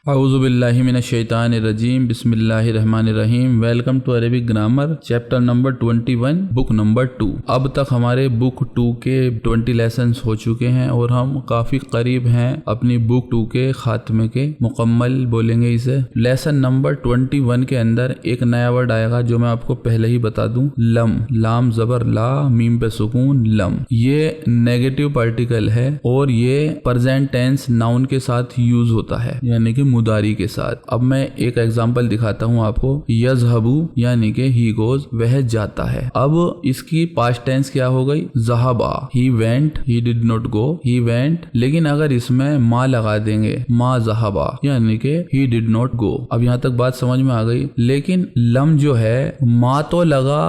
औज़ुबिल्लाहि मिनश्शैतानिर्रजीम बिस्मिल्लाहिर्रहमानिर्रहीम। Welcome to Arabic grammar chapter number 21 book number 2। अब तक हमारे बुक 2 के 20 लेसन्स हो चुके हैं और हम काफ़ी करीब हैं अपनी बुक 2 के खात्मे के, मुकम्मल बोलेंगे इसे। लेसन नंबर 21 के अंदर एक नया वर्ड आएगा जो मैं आपको पहले ही बता दूं, लम। लाम ज़बर ला, मीम पे सुकून, लम। ये नेगेटिव पार्टिकल है और ये प्रेजेंट टेंस नाउन के साथ यूज होता है, यानी कि मुदारी के साथ। अब मैं एक एग्जांपल दिखाता हूँ आपको। यज़हबू यानी कि ही गोज, वह जाता है। अब इसकी पास्ट टेंस क्या हो गई? ज़हबा, he went, he did not go, he went. लेकिन अगर इसमें मा लगा देंगे, मा ज़हबा यानी कि ही डिड नॉट गो। अब यहाँ तक बात समझ में आ गई। लेकिन लम जो है, मा तो लगा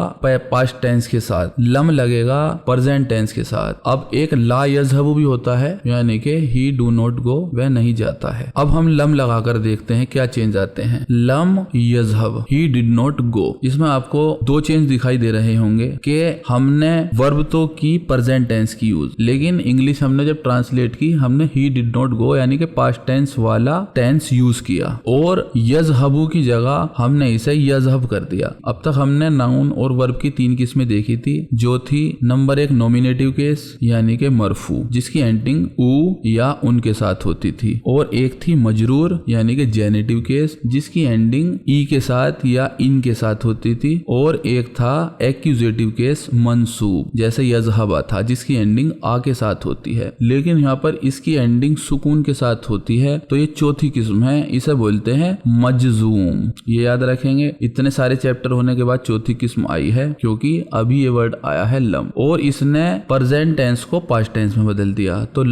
पास्ट टेंस के साथ, लम लगेगा प्रेजेंट टेंस के साथ। अब एक ला यज़हबू भी होता है, यानी कि ही डू नॉट गो, वह नहीं जाता है। अब हम लम लगा कर देखते हैं क्या चेंज आते हैं। लम यज़हब, ही डिड नॉट गो। इसमें आपको दो चेंज दिखाई दे रहे होंगे कि हमने वर्ब तो की प्रेजेंट टेंस की यूज, लेकिन इंग्लिश हमने जब ट्रांसलेट की हमने ही डिड नॉट गो यानी कि पास्ट टेंस वाला टेंस यूज किया और यज़हबू की जगह हमने इसे यज़हब कर दिया। अब तक हमने नाउन और वर्ब की 3 किस्में देखी थी, जो थी नंबर 1 नॉमिनेटिव केस यानी कि मरफू, जिसकी एंडिंग ऊ या उन के साथ होती थी, और एक थी मजरूर यानी कि जेनेटिव केस, जिसकी एंडिंग ई के साथ या इन के साथ होती थी, और एक था एक्यूजेटिव केस मंसूब, जैसे यज़हबा था, जिसकी एंडिंग आ के साथ होती है। लेकिन यहाँ पर इसकी एंडिंग सुकून के साथ होती है, तो ये चौथी किस्म है, इसे बोलते हैं मजजूम। ये याद रखेंगे। इतने सारे चैप्टर होने के बाद चौथी किस्म आई है, क्योंकि अभी ये वर्ड आया है लम, और इसने प्रेजेंट टेंस को पास्ट टेंस में बदल दिया। तो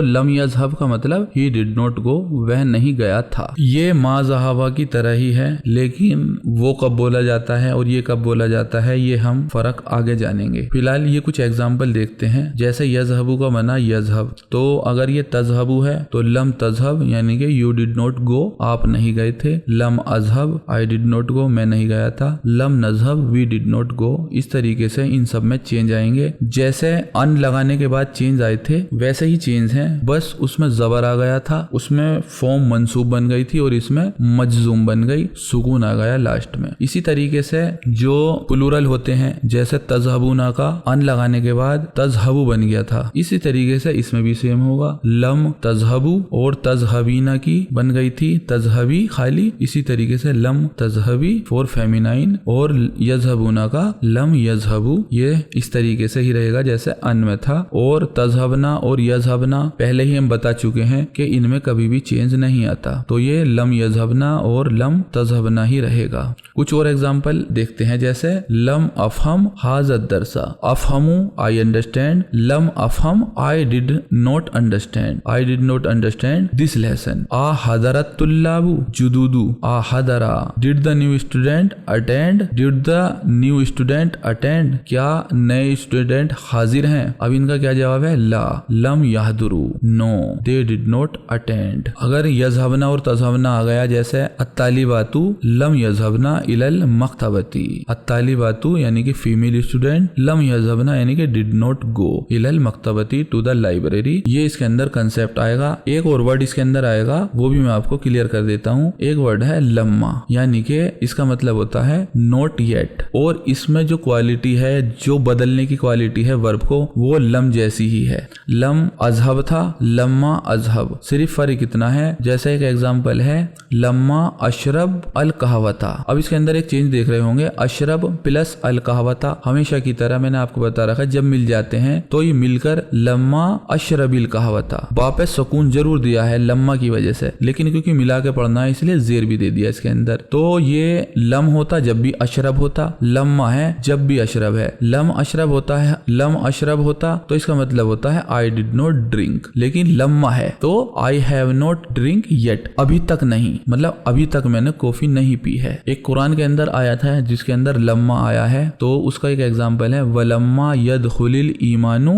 लम यज़हब का मतलब ही डिड नॉट गो, वह नहीं गया था। ये मा ज़हबा की तरह ही है, लेकिन वो कब बोला जाता है और ये कब बोला जाता है, ये हम फर्क आगे जानेंगे। फिलहाल ये कुछ एग्जाम्पल देखते हैं। जैसे यज़हबू का मना यज़हब, तो अगर ये तज़हबू है तो लम तज़हब यानी कि यू डिड नॉट गो, आप नहीं गए थे। लम अज़हब, आई डिड नॉट गो, मैं नहीं गया था। लम नज़हब, वी डिड नॉट गो। इस तरीके से इन सब में चेंज आएंगे। जैसे अन लगाने के बाद चेंज आए थे, वैसे ही चेंज है, बस उसमें ज़बर आ गया था, उसमें फॉर्म मंसूब बन गई थी और इसमें मजजूम बन गई, सुकून आ गया लास्ट में। इसी तरीके से जो प्लूरल होते हैं, जैसे तज़हबूना का अन लगाने के बाद तज़हबू बन गया था, इसी तरीके से इसमें भी सेम होगा। लम तज़हबू और तज़हबीना की बन गई थी तज़हबी खाली, इसी तरीके से लम तज़हबी फॉर फेमिनाइन, और यज़हबूना का लम यज़हबू, ये इस तरीके से ही रहेगा जैसे अन में था। और तज़हबना और यज़हबना पहले ही हम बता चुके हैं कि इनमें कभी भी चेंज नहीं आता, तो ये लम यज़हबना और लम तज़हबना ही रहेगा। कुछ और एग्जांपल देखते हैं, जैसे लम अफहम हाज़द दरसा, अफहमू आई अंडरस्टैंड, अफहम अफहम I did not understand, I did not understand this lesson. आ हदरत तुल्लाबू जुदूदू, आ हदरा, did the new student attend, did the new student attend, क्या नए स्टूडेंट हाजिर हैं? अब इनका क्या जवाब है? ला। लम यहदुरू, no they did not attend. अगर यज़हबना और तज़हबना आ गया, जैसे अत्तालिबातु लम यज़हबना इलल मक्तबती, अत्तालिबातु यानी कि फीमेल स्टूडेंट, लम यज़हबना यानी कि डिड नॉट गो इलल मक्तबती टू द लाइब्रेरी। ये इसके अंदर कंसेप्ट आएगा। एक और वर्ड इसके अंदर आएगा, वो भी मैं आपको क्लियर कर देता हूँ। एक वर्ड है लम्मा, यानी कि इसका मतलब होता है नॉट येट, और इसमें जो क्वालिटी है, जो बदलने की क्वालिटी है वर्ब को, वो लम जैसी ही है। लम अज़हब था, लम्मा अज़हब, सिर्फ फर्क इतना है। जैसे एक एग्जांपल है लम्मा अशरब अल कहवता। अब इसके अंदर एक चेंज देख रहे होंगे, अशरब प्लस अल कहवता, हमेशा की तरह मैंने आपको बता रखा है, जब मिल जाते हैं तो ये मिलकर लम्मा अशरबिल कहवता। बाप सुकून जरूर दिया है लम्मा की वजह से, लेकिन क्योंकि मिला के पढ़ना है इसलिए जेर भी दे दिया इसके अंदर। तो ये लम होता जब भी अशरब होता, लम्मा है जब भी अशरब है। लम अशरब होता है, लम अशरब होता तो इसका मतलब होता है आई डिड नॉट ड्रिंक, लेकिन लम्मा है तो I have not drink yet, अभी तक नहीं। मतलब अभी तक मैंने कॉफी नहीं पी है। एक कुरान के अंदर आया था जिसके अंदर लम्मा आया है, तो उसका एक एग्जाम्पल है वलम्मा यदखुलिल ईमानु,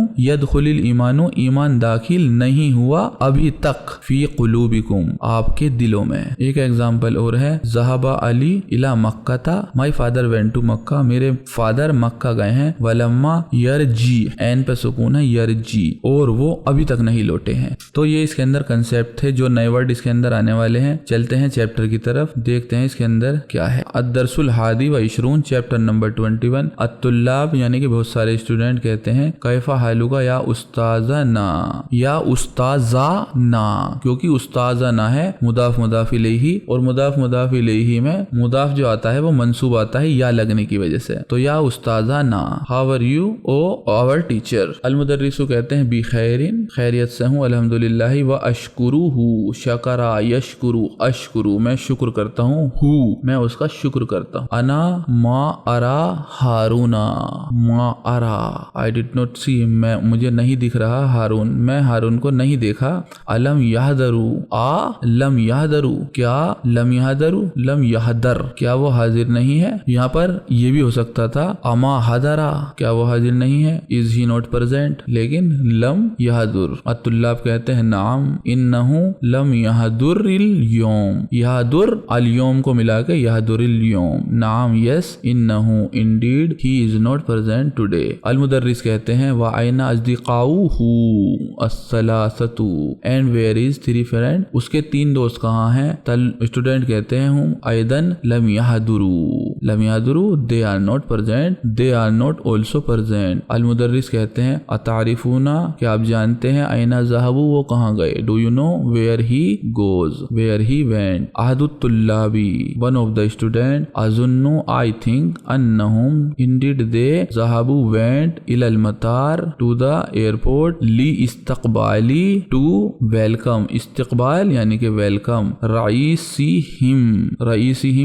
ईमान दाखिल नहीं हुआ अभी तक फी कुलूबिकुम, आपके दिलों में। एक एग्जाम्पल और है ज़हबा अली इला मक्का, माई फादर वेंट टू मक्का, मेरे फादर मक्का गए हैं। वलम्मा यरजी, एन पे सुकून है, यरजी, और वो अभी तक नहीं लौटे हैं। तो ये इसके अंदर कंसेप्ट थे, जो नए वर्ड इसके अंदर आने वाले हैं। चलते हैं चैप्टर की तरफ, देखते हैं इसके अंदर क्या है। अद्दरसुल हादी व इशरून, चैप्टर नंबर 21। अत्तुल्लाब यानी कि बहुत सारे स्टूडेंट कहते हैं कैफा हालुका या उस्ताजा ना, या उस्ताजा ना, क्योंकि उस्ताजा ना है मुदाफ मुदाफ इलैही, और मुदाफ मुदाफ इलैही में मुदाफ जो आता है वो मंसूब आता है या लगने की वजह से। तो या उस्ताजा ना, how are you O our teacher. अलमुदर्रिसु कहते हैं बी खैरिन, खैरियत से हूँ, अल्हम्दुलिल्लाह, व अशकुरुहु, शकरा यशकुरु, अशकुरु मैं शुक्र करता हूँ, मैं उसका शुक्र करता हूँ। अना मा अरा हारूना, मा अरा आई डिड नॉट सी, मैं मुझे नहीं दिख रहा हारून, मैं हारून को नहीं देखा। अलम याहदरू, लम याहदरू, क्या लम याहदरू, लम याहदर, क्या वो हाजिर नहीं है। यहाँ पर ये भी हो सकता था अमा हदरा, क्या वो हाजिर नहीं है, इज ही नॉट प्रेजेंट, लेकिन लम याहदुर। अत्तुल्लाब कहते हैं नाम इन्नहु लम याहदुरिल यौम, याहदुर अल यौम को मिला के याहदुरिल यौम, नाम यस, इन्नहु indeed, he is not present today. अल मुदर्रिस कहते हैं व आइना अज़दिक़ाउहु अस्सलासतु, and where is three friend, उसके तीन दोस्त कहाँ हैं। तल स्टूडेंट कहते हैं हम आइदन लम याहदुरू, they are not present, they are not also present. अल मुदर्रिस कहते हैं अतारिफूना, क्या आप जानते हैं, आइना ज़हबू, वो कहाँ गए, do you know where he goes, where he went. अहदुत्तुल्लाबी, वन ऑफ द स्टूडेंट, अजुन्नु आई थिंक, अन्नहुम इंडीड दे, ज़हबू वेंट, इलल मतार टू द एयरपोर्ट, ली इस्तकबाली टू वेलकम, इस्तकबाल यानी कि वेलकम, रईसीहिम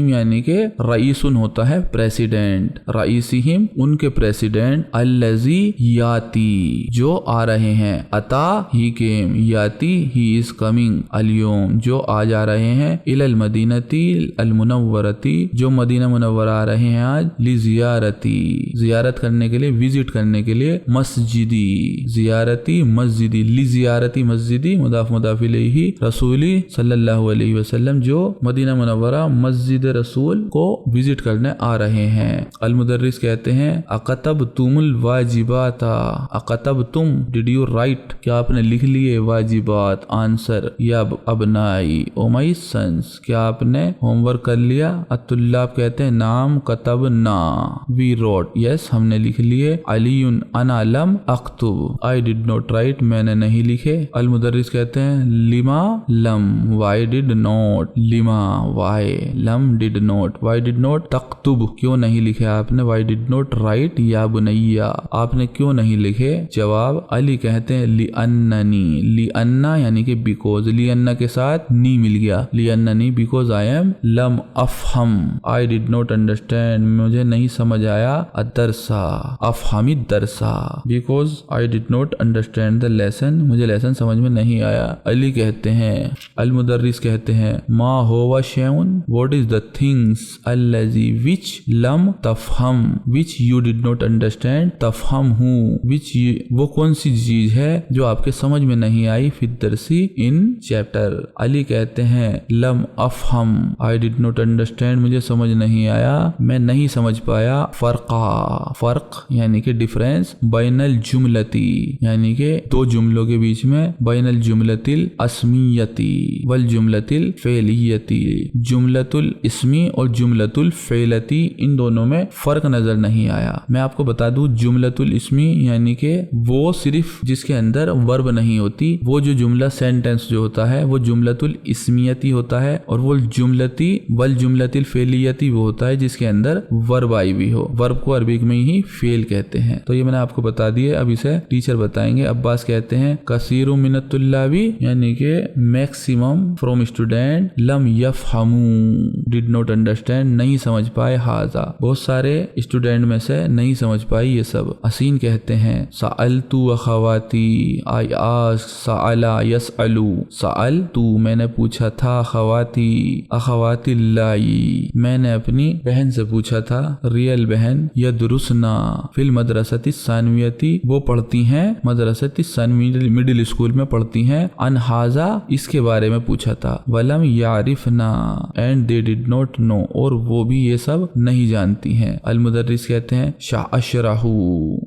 यानी कि रईसुन होता है प्रेसिडेंट, रईसीहिम उनके प्रेसिडेंट, अल्लजी याती जो आ रहे हैं, अता ही केम, याती ही इज कमिंग, अल्योम जो आज आ रहे हैं, इलल मदीनती अल मुनव्वरती जो मदीना मुनव्वरा आ रहे हैं आज, ली जियारती जियारत करने के लिए, विजिट करने के लिए, मस्जिदी जियारती मस्जिदी, ली जियारती मस्जिदी मुदाफ मुदाफ इलैही, रसूली सल्लल्लाहु अलैहि वसल्लम जो मदीना मुनव्वरा मस्जिद रसूल को विजिट करने आ रहे हैं। अल मुदर्रिस कहते हैं अकतब तुमुल वाजिबाता, अकतब तुम डिड यू राइट, क्या आपने लिख लिए, वाजिबात आंसर, या अबनाई ओ माई सन्स, क्या आपने होमवर्क कर लिया। अत्तुल्लाब कहते हैं नाम कतब ना, वी रोट, यस हमने लिख लिए। अलीयुन अना लम अक्तुब, आई डिड नॉट राइट, मैंने नहीं लिखे। अल मुदर्रिस कहते हैं लिमा लम, वाई डिड नॉट, लिमा वाई, लम did not, why did not, तक्तुब क्यों नहीं लिखे आपने, वाई डिड नॉट राइट, या बुनैया आपने क्यों नहीं लिखे। जवाब अली कहते हैं ली अन्ननी, ली अन्ना यानी कि बिकॉज, ली अन्ना के साथ नी मिल गया, ली अन्ननी बिकॉज आई एम, लम अफहम आई डिड नॉट अंडरस्टैंड, मुझे नहीं समझ आया, अदरसा अफहमी दरसा because I did not understand the lesson, मुझे लेसन समझ में नहीं आया। अली कहते हैं, अल मुदर्रिस कहते हैं मा हुवा शैउन, व्हाट इज द थिंग्स, अल्लजी विच लम तफहम, which you did not understand, तफहम हूँ विच, वो कौन सी चीज है जो आपके समझ में नहीं आई, फिर दरसी इन चैप्टर। अली कहते हैं लम अफहम आई डिड नॉट अंडरस्टैंड, मुझे समझ नहीं आया, मैं नहीं समझ पाया। फर्का, फर्क यानी कि डिफरेंस, बैनल जुमलती यानी कि दो जुमलों के बीच में, बैनल जुमलतिल अस्मियती वल जुमलतिल फेलियती, जुमलतुल इस्मी और जुमलतुल फेलती इन दोनों में फर्क नजर नहीं आया। मैं आपको बता दूं जुमलतुल इस्मी यानी कि वो सिर्फ जिसके अंदर वर्ब नहीं होती, वो जो जुमला सेंटेंस जो होता है वो जुमलतुल इस्मियती होता है, और वो जुमलती वल जुमलतिल फेलियती वो होता है जिसके अंदर वर्ब आई भी हो, वर्ब को अरबिक में ही फेल कहते हैं। तो ये मैंने आपको बता दिए, अब इसे टीचर बताएंगे। अब्बास कहते हैं कसीरु मिनतुल्लाबी यानी कि मैक्सिमम फ्रॉम स्टूडेंट, लम यफहमू डिड नॉट अंडरस्टैंड नहीं समझ पाए, हाजा बहुत सारे स्टूडेंट में से नहीं समझ पाई ये सब। हसीन कहते हैं सअलतु अखवाती, आई आस्क, सअला यसअलु, सअलतु मैंने पूछा था, अखवाती लाई, मैंने अपनी बहन से पूछा था, रियल बहन, यदरुसना फिल मदरसती सानवियती, वो पढ़ती हैं मदरसती सानवी मिडिल स्कूल में पढ़ती हैं, अनहाजा इसके बारे में पूछा था, वलम यारिफना and they did not know, और वो भी ये सब नहीं जानती हैं। अल मुदर्रिस कहते हैं शाह अशरहू,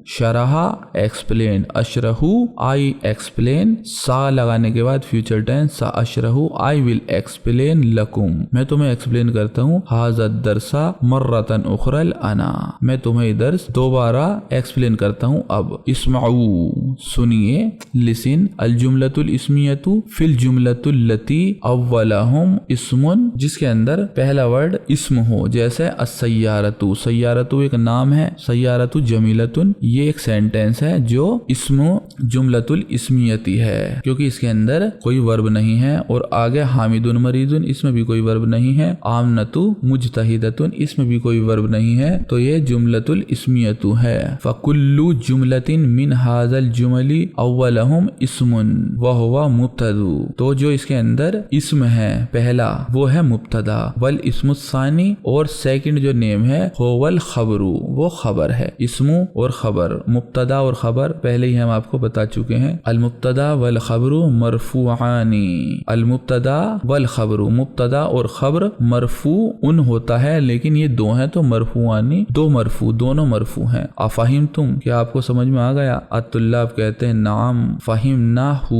शरहा एक्सप्लेन, अशरहू आई एक्सप्लेन, सा लगाने के बाद फ्यूचर टेंस, सा अशरहू आई विल एक्सप्लेन लकुम, मैं तुम्हें एक्सप्लेन करता हूँ, हाज़ा दरसा मर्रतन उखरल अना, मैं तुम्हें दर्स दोबारा एक्सप्लेन करता हूँ अब। इस्माऊ सुनिए, लिसिन, अल जुमलतुल इस्मियतु फिल जुमलतुल लती अव्वलहुम इस्मुन, जिसके अंदर पहला वर्ड इस्म हो, जैसे अस्सय्यारतु, सय्यारतु एक नाम है, सय्यारतु जमीलतुन ये एक सेंटेंस है जो इस्मु जुमलतुल इस्मियती है, क्योंकि इसके अंदर कोई वर्ब नहीं है, और आगे हामिदुन मरीजुन इसमें भी कोई वर्ब नहीं है, आमनतु मुजतहिदतुन इसमें भी कोई वर्ब नहीं है, तो ये जुमलतुल इस्मियतु है। फकुल्लु जुमलतिन मिन हाज़ल जुमली अव्वलहुम इस्मुन व हुवा मुब्तदु, तो जो इसके अंदर इस्म है पहला वो है मुब्तदा, वल इस्मुस्सानी और सेकंड जो नेम है होवल खबरू वो खबर है। इस्मु और खबर, मुब्तदा और खबर पहले ही हम आपको बता चुके हैं। अल मुब्तदा वल खबरू मरफूआनी, अल मुब्तदा वल खबरू, मुब्तदा और खबर मरफू उन होता है, लेकिन ये दो हैं तो मरफूआनी दो मरफू, दोनों मरफू हैं। अफाहिम तुम, क्या आपको समझ में आ गया? अतुल्लाब कहते हैं नाम फहिम ना हु,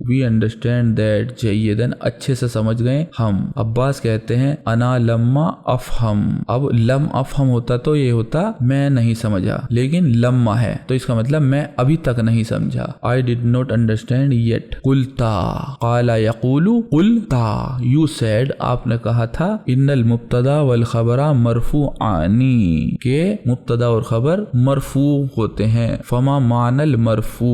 वी अंडरस्टैंड दैट जय्यदन, अच्छे से समझ गए हम। अब्बास कहते हैं अना लम्मा अफहम, अब लम अफहम होता तो ये होता मैं नहीं समझा, लेकिन लम्मा है तो इसका मतलब मैं अभी तक नहीं समझा। I did not understand yet. कुलता काला यकूलु कुलता, यू सेड आपने कहा था, इन्नल मुब्तदा वल खबरा मरफूआनी, के मुब्तदा और खबर मरफू होते हैं। फमा मानल मरफू,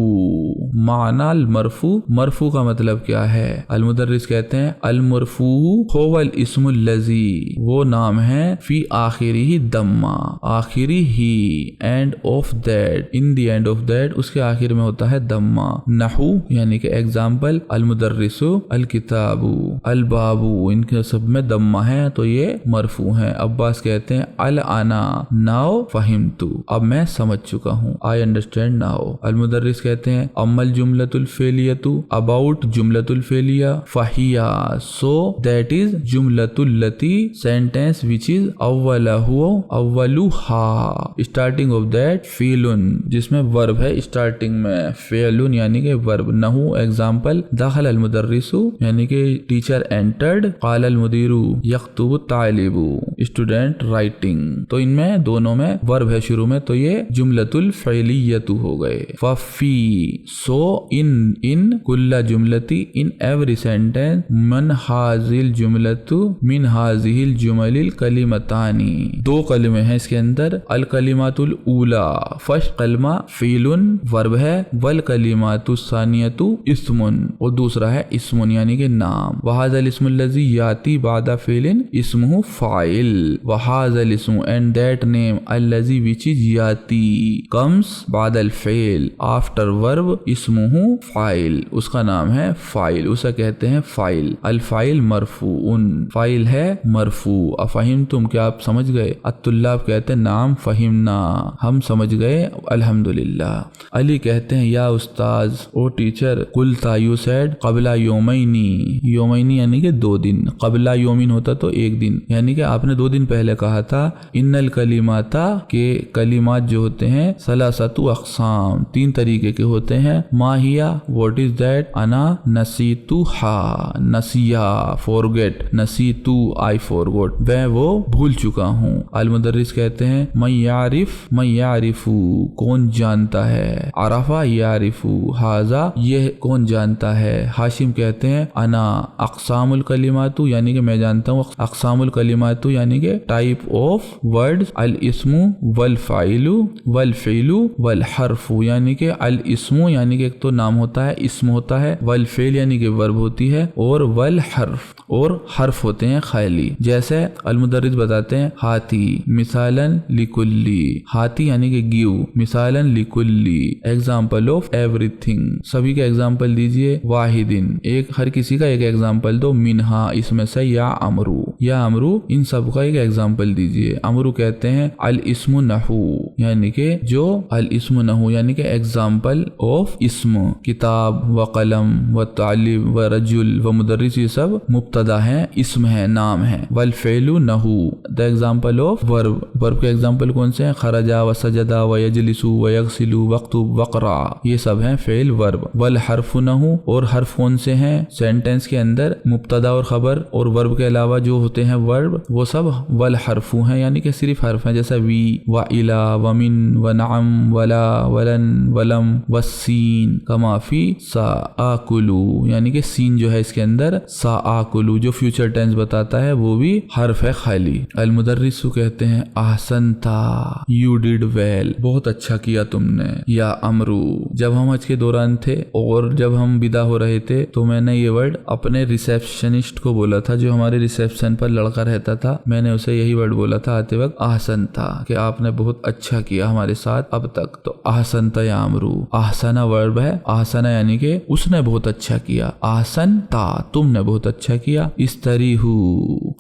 मानल मरफू, मरफू का मतलब क्या है? अल मुदर्रिस कहते हैं अल मरफू होवल इस्मुल लजी, वो नाम है फी आखिरी ही दम्मा, आखिरी ही, end of that, in the end of that उसके आखिर में होता है दम्मा। नहू यानी कि एग्जाम्पल, अल मुदर्रिसु अल किताबु अल बाबू, इनके सब में दम्मा है तो ये मरफू है। अब्बास कहते हैं अल आना नाउ फहिमतु, अब मैं समझ चुका हूँ, आई अंडरस्टैंड नाउ। अल मुदर्रिस कहते हैं अमल जुमलतुल फेलियतु, अबाउट जुमलतुल फेलिया, फहिया सो दैट इज जुमलतुल लती, सेंटेंस विच इज अव्वलहु अव्वलुहा, स्टार्टिंग ऑफ दैट फीलुन, जिसमें वर्ब है स्टार्टिंग में, फेलुन यानी कि वर्ब। नहू एग्जाम्पल, दखल अल मुदर्रिसु यानी कि टीचर एंटर्ड, काल अल मुदीरु यख्तुबु तालिबु, स्टूडेंट राइटिंग, तो इनमें दोनों में वर्ब है शुरू में, तो ये जुमलतुल फेलियतु हो गए। फी सो इन कुल्ला जुमलती, इन एवरी सेंटेंस, मन हाजिल जुमलतु मिन हाजिल जुमलिल कलिमतानी, दो कलिमे हैं इसके अंदर। अल कलिमातुल ऊला, फर्स्ट कलमा फीलुन वर्ब है, वल कलिमातु सानियतु इस्मुन, और दूसरा है इस्मुन यानी कि नाम। वहाज़ल इस्मुल लज़ी याती बादा फीलिन इस्मुहु फाइल, वहाज़ल इस्मु एंड दैट नेम अल्लज़ी विच इज याती कम्स बादल फेल आफ्टर वर्ब इस्मुहु फाइल, उसका नाम है फाइल, उसे कहते हैं फाइल। अल फाइल मरफूउन, फाइल है मरफू। अफहिम तुम, क्या आप समझ गए? अत्तुल्लाब कहते हैं नाम फहिमना, हम समझ गए अल्हम्दुलिल्लाह। अली कहते हैं या उस्ताज, ओ टीचर, कुलता यू सेड कबला योमैनी, योमैनी यानी कि 2 दिन, कबला योमिन होता तो 1 दिन, यानी कि आपने 2 दिन पहले कहा था। इन्नल कलिमाता, के कलिमात जो होते हैं, सलासतु अक़साम 3 तरीके के होते हैं। माहिया व्हाट इज दैट, अना नसीतु हा, नसिया फॉरगेट, नसीतु आई फॉरगॉट, वह वो भूल चुका हूँ। अल मुदर्रिस कहते हैं मैं यारिफू, कौन जानता है, अरफा यारिफू, हाजा ये कौन जानता है। हाशिम कहते हैं अना अक़सामुल कलिमातु, यानी कि मैं जानता हूँ, अक़सामुल कलिमातु यानी यानी कि टाइप ऑफ वर्ड्स अल इस्मु वल फाइलु वल फिलु वल हर्फु, यानी कि अल इस्मु यानी कि एक तो नाम होता है, इस्म होता है, वल फेल यानी कि वर्ब होती है, और वल हर्फ और हर्फ होते हैं खाली। जैसे अल मुदर्रिस बताते हैं हाथी मिसालन लिकुल्ली, हाथी यानी कि गिव, मिसालन लिकुल्ली एग्जाम्पल ऑफ एवरीथिंग, सभी के एग्जाम्पल दीजिए। वाहिदिन एक हर किसी का एक एग्जाम्पल दो, मिनहा इसमें से, या अमरू इन सब का एक एग्जाम्पल दीजिए। अमरू कहते हैं अल इस्मु नहू, यानी कि जो अल इस्मु नहू यानी कि एग्जाम्पल ऑफ इस्म, किताब व कलम व तालिब व रजुल व मुदर्रिस ये सब मुब्तदा है, इस्म है, नाम है। वल फेलु नहू the example of verb, verb के एग्जाम्पल कौन से हैं? खरजा व सजदा व यजलिसु व यगसिलु वक्तुब वक़रा, ये सब हैं फेल वर्ब। वल हर्फु नहू और हर्फ कौन से हैं? सेंटेंस के अंदर मुब्तदा और खबर और वर्ब के अलावा जो होते हैं वर्ब वो सब वल हर्फु हैं, यानी कि सिर्फ हर्फ हैं, जैसे वी व इला व मिन व नअम वला वलन वलम वसीन कमाफी साआकुलु, यानी कि सीन जो है इसके अंदर साआकुलु जो फ्यूचर टेंस बताता है वो भी हर्फ है खाली। अल मुदर्रिसु कहते हैं ahsanta, you did well, बहुत अच्छा किया तुमने। या अमरू, जब हम हज के दौरान थे और जब हम विदा हो रहे थे तो मैंने ये वर्ड अपने रिसेप्शनिस्ट को बोला था, जो हमारे रिसेप्शन पर लड़का रहता था, मैंने उसे यही वर्ड बोला था आते वक्त, ahsanta, कि आपने बहुत अच्छा किया हमारे साथ अब तक। तो ahsanta या अमरू, ahsana वर्ब है, ahsana यानी कि उसने बहुत अच्छा किया, ahsanta तुमने बहुत अच्छा किया। इस्तरीहु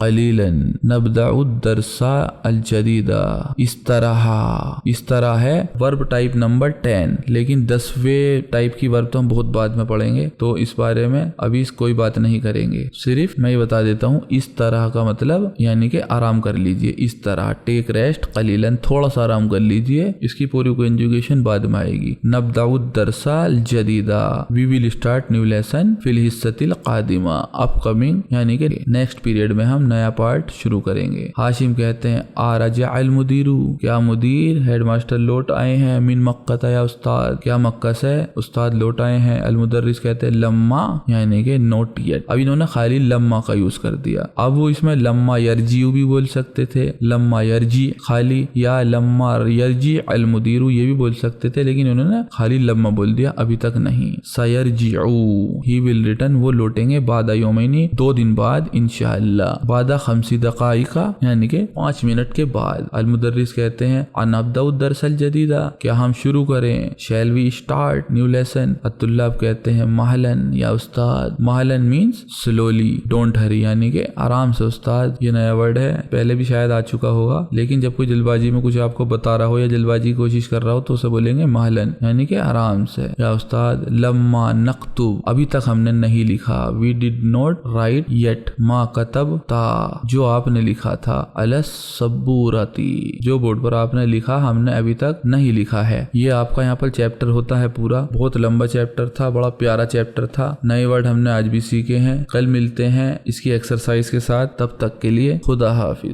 कलीलन नब्दउ दरसा अल जदीदा, इस तरह है वर्ब टाइप नंबर 10, लेकिन 10वें टाइप की वर्ब तो हम बहुत बाद में पढ़ेंगे, तो इस बारे में अभी कोई बात नहीं करेंगे। सिर्फ मैं ये बता देता हूँ इस तरह का मतलब यानी कि आराम कर लीजिए, इस तरह टेक रेस्ट कलीलन, थोड़ा सा आराम कर लीजिए, इसकी पूरी कंजुगेशन बाद में आएगी। नब्दउ दरसा अल जदीदा, we will start new lesson फिल हिस्सतिल कादिमा, अपकमिंग यानी कि नेक्स्ट पीरियड में हम नया पार्ट शुरू करेंगे। हाशिम कहते हैं आरजा अल मुदीरू, क्या मुदीर हेडमास्टर लौट आए हैं? मिन मक्का या उस्ताद, क्या मक्का से उस्ताद लौट आए हैं? अल मुदर्रिस कहते हैं लम्मा यानी कि नॉट येट, अब इन्होंने खाली लम्मा का यूज कर दिया। अब वो इसमें लम्मा यरजी भी बोल सकते थे, लम्मा यरजी खाली, या लम्मा यरजी अल मुदीरू ये भी बोल सकते थे, लेकिन उन्होंने खाली लम्मा बोल दिया, अभी तक नहीं। सयरजिउ ही विल रिटर्न, वो लौटेंगे, बादा यौमैनी 2 दिन बाद इंशाअल्लाह, बादा 50 दक़ाइक़ा यानी कि 5 मिनट के बाद। अल मुदर्रिस कहते हैं अनब्दउ दरसल जदीदा, क्या हम शुरू करें? Shall we start new lesson? अत्तुल्लाब कहते हैं महलन या उस्ताद, महलन मीन्स स्लोली, डोंट हरी, यानी कि आराम से उस्ताद, ये नया वर्ड है, पहले भी शायद आ चुका होगा, लेकिन जब कोई जल्दबाजी में कुछ आपको बता रहा हो या जल्दबाजी की कोशिश कर रहा हो तो उसे बोलेंगे महलन यानी कि आराम से। या उस्ताद लम्मा नक्तुब, अभी तक हमने नहीं लिखा, we did not write yet, मा कतब ता, जो आपने लिखा था, अलस सबूरती, जो बोर्ड पर आपने लिखा हमने अभी तक नहीं लिखा है। ये आपका यहाँ पर चैप्टर होता है पूरा, बहुत लंबा चैप्टर था, बड़ा प्यारा चैप्टर था, नए वर्ड हमने आज भी सीखे हैं। कल मिलते हैं इसकी एक्सरसाइज के साथ, तब तक के लिए खुदा हाफिज।